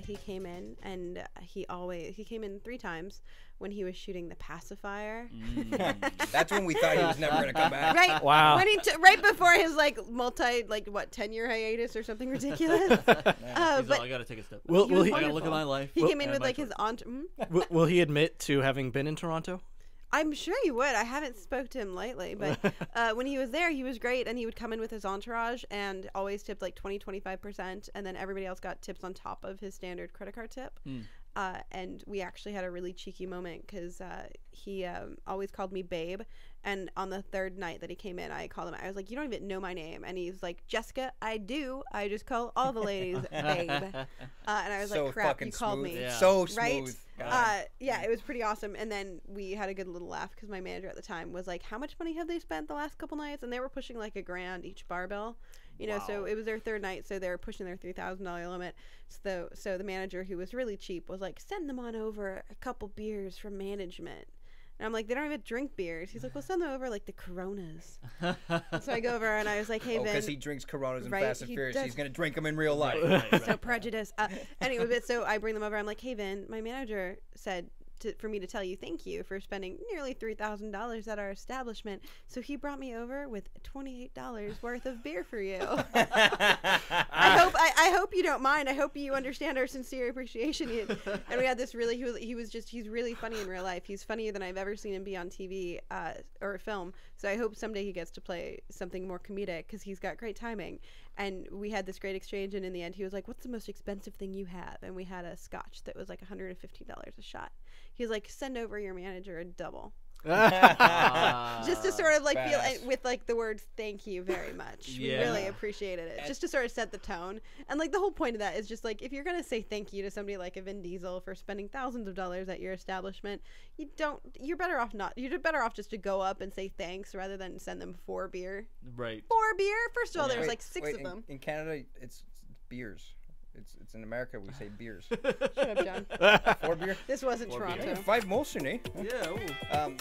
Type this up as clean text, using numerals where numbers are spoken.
he came in, and he came in 3 times when he was shooting the Pacifier. That's when we thought he was never going to come back. Right. Wow. When right before his 10-year hiatus or something ridiculous. He's But all, I gotta take a step. Will he? I gotta look at my life. he came in and with my like his choice. aunt. Will he admit to having been in Toronto? I'm sure he would. I haven't spoke to him lately, but when he was there, he was great, and he would come in with his entourage and always tipped like 20-25%, and then everybody else got tips on top of his standard credit card tip. And we actually had a really cheeky moment because he always called me babe, and on the 3rd night that he came in, I called him. I was like, "You don't even know my name," and he's like, "Jessica, I do. I just call all the ladies babe." And I was So like, "Crap, fucking you called smooth. me." Yeah. So smooth. Right? God. Yeah, it was pretty awesome. And then we had a good little laugh because my manager at the time was like, "How much money have they spent the last couple nights?" And they were pushing like $1,000 each barbell, you know. So it was their 3rd night, so they were pushing their $3,000 limit. So the manager, who was really cheap, was like, "Send them on over a couple beers from management." And I'm like, "They don't even drink beers." He's like, "Well, send them over like the Coronas." So I go over and I was like, "Hey, Vin." Because he drinks Coronas and Right, Fast and he Furious. does. He's going to drink them in real life. So prejudice. Anyway, but so I bring them over. I'm like, "Hey, Vin, my manager said for me to tell you thank you for spending nearly $3,000 at our establishment. So he brought me over with $28 worth of beer for you." I hope you don't mind. I hope you understand our sincere appreciation. And we had this really, he's really funny in real life. He's funnier than I've ever seen him be on TV or film. So I hope someday he gets to play something more comedic because he's got great timing. And we had this great exchange, and in the end, he was like, "What's the most expensive thing you have?" And we had a Scotch that was like $150 a shot. He was like, "Send over your manager a double." Just to sort of like feel with like the words "thank you very much." We really appreciated it. Just to sort of set the tone. And like the whole point of that is just like, if you're gonna say thank you to somebody like a Vin Diesel for spending thousands of dollars at your establishment, you're better off just to go up and say thanks rather than send them 4 beer. Right. 4 beer? First of all, there's like 6 of them. In Canada, it's beers. It's in America, we say beers. Shut up, John. 4 beer? This wasn't 4 Toronto. beer. 5 Molson, eh? Yeah. Ooh.